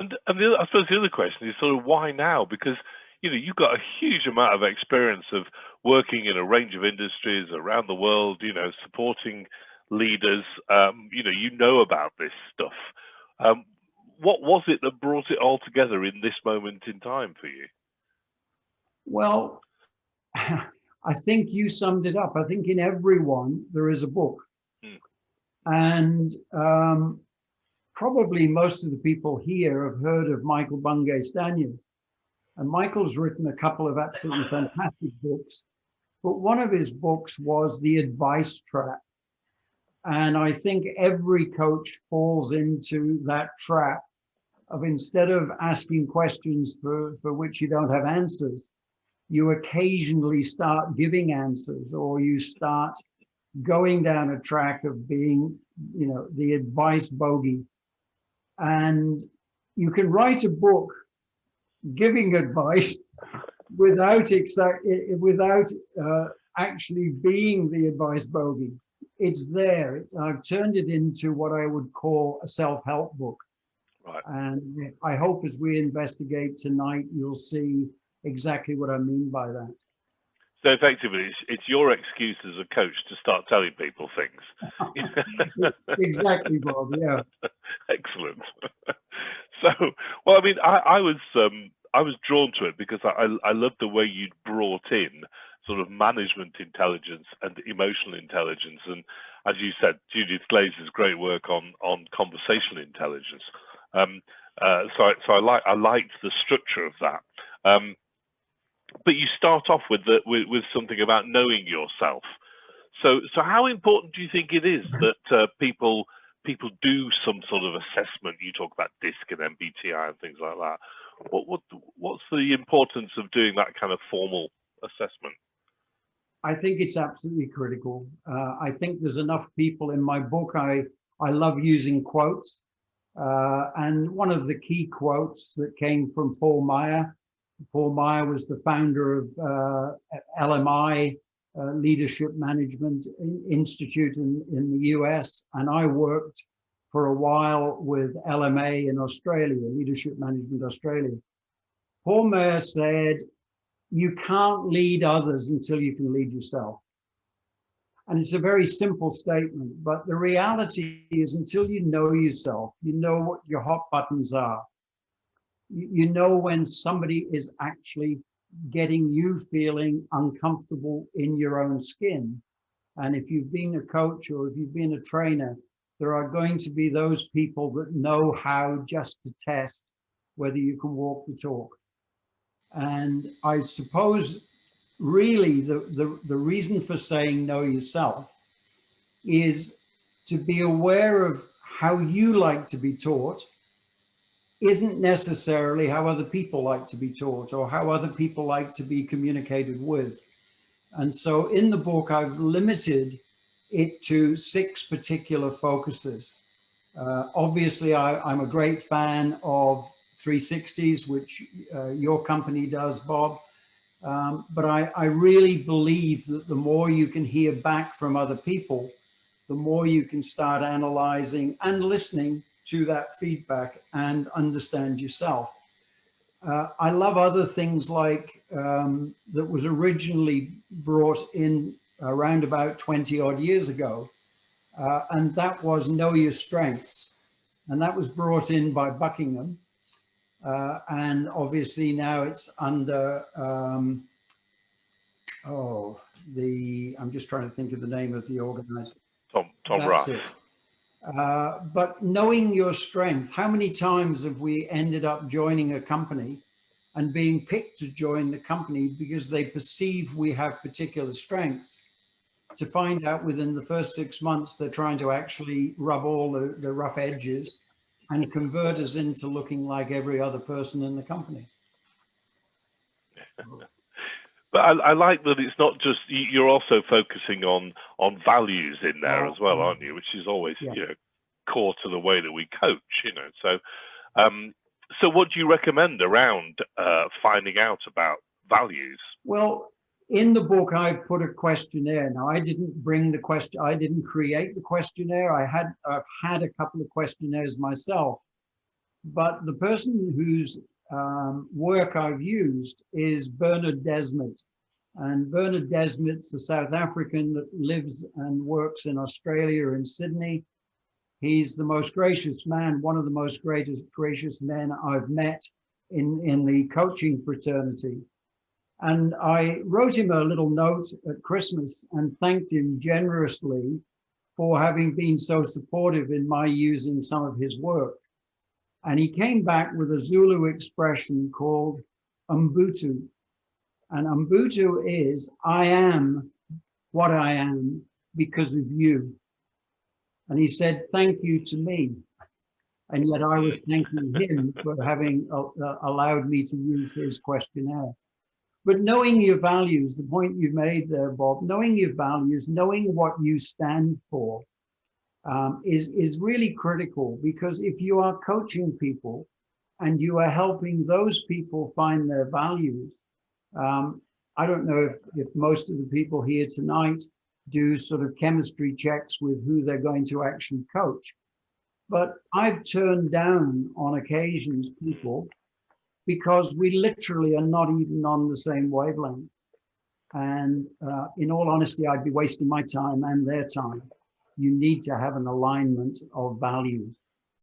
And I suppose the other question is sort of why now? Because you've got a huge amount of experience of working in a range of industries around the world. Supporting leaders. You know about this stuff. What was it that brought it all together in this moment in time for you? Well, I think you summed it up. I think in everyone there is a book. And probably most of the people here have heard of Michael Bungay Stanier. And Michael's written a couple of absolutely fantastic books. But one of his books was The Advice Trap. And I think every coach falls into that trap of, instead of asking questions for which you don't have answers, you occasionally start giving answers, or you start going down a track of being, the advice bogey. And you can write a book giving advice without actually being the advice bogey. It's there. I've turned it into what I would call a self-help book. Right. And I hope as we investigate tonight, you'll see exactly what I mean by that. So effectively, it's your excuse as a coach to start telling people things. Exactly, Bob. Yeah. Excellent. So, well, I mean, I was drawn to it because I loved the way you'd brought in sort of management intelligence and emotional intelligence, and as you said, Judith Glaser's great work on conversational intelligence. So I liked the structure of that. But you start off with something about knowing yourself. So how important do you think it is that people do some sort of assessment? You talk about DISC and MBTI and things like that. What's the importance of doing that kind of formal assessment? I think it's absolutely critical. I think there's enough people in my book. I love using quotes. And one of the key quotes that came from Paul Meyer. Paul Meyer was the founder of LMI, Leadership Management Institute in the US. And I worked for a while with LMA in Australia, Leadership Management Australia. Paul Meyer said, you can't lead others until you can lead yourself. And it's a very simple statement, but the reality is until you know yourself, you know what your hot buttons are. You know when somebody is actually getting you feeling uncomfortable in your own skin. And if you've been a coach or if you've been a trainer, there are going to be those people that know how just to test whether you can walk the talk. And I suppose really the reason for saying know yourself is to be aware of how you like to be taught isn't necessarily how other people like to be taught or how other people like to be communicated with. And so in the book, I've limited it to 6 particular focuses. Obviously, I'm a great fan of 360s, which your company does, Bob. But I really believe that the more you can hear back from other people, the more you can start analyzing and listening to that feedback and understand yourself. I love other things like that was originally brought in around about 20 odd years ago. And that was know your strengths. And that was brought in by Buckingham. And obviously now it's under, I'm just trying to think of the name of the organizer. Tom Rath. But knowing your strength, how many times have we ended up joining a company and being picked to join the company because they perceive we have particular strengths, to find out within the first 6 months they're trying to actually rub all the rough edges and convert us into looking like every other person in the company. But I like that it's not just, you're also focusing on values in there as well, aren't you? Which is always, core to the way that we coach, So, so what do you recommend around finding out about values? Well, in the book, I put a questionnaire. Now, I didn't bring the question. I didn't create the questionnaire. I've had a couple of questionnaires myself. But the person whose work I've used is Bernard Desmet. And Bernard Desmet's a South African that lives and works in Australia, in Sydney. He's the most gracious man, one of the most gracious men I've met in the coaching fraternity. And I wrote him a little note at Christmas and thanked him generously for having been so supportive in my using some of his work. And he came back with a Zulu expression called Umbutu. And Umbutu is, I am what I am because of you. And he said, thank you to me. And yet I was thanking him for having allowed me to use his questionnaire. But knowing your values, the point you made there, Bob, knowing your values, knowing what you stand for is really critical, because if you are coaching people and you are helping those people find their values, I don't know if most of the people here tonight do sort of chemistry checks with who they're going to actually coach. But I've turned down on occasions people because we literally are not even on the same wavelength. And in all honesty, I'd be wasting my time and their time. You need to have an alignment of values.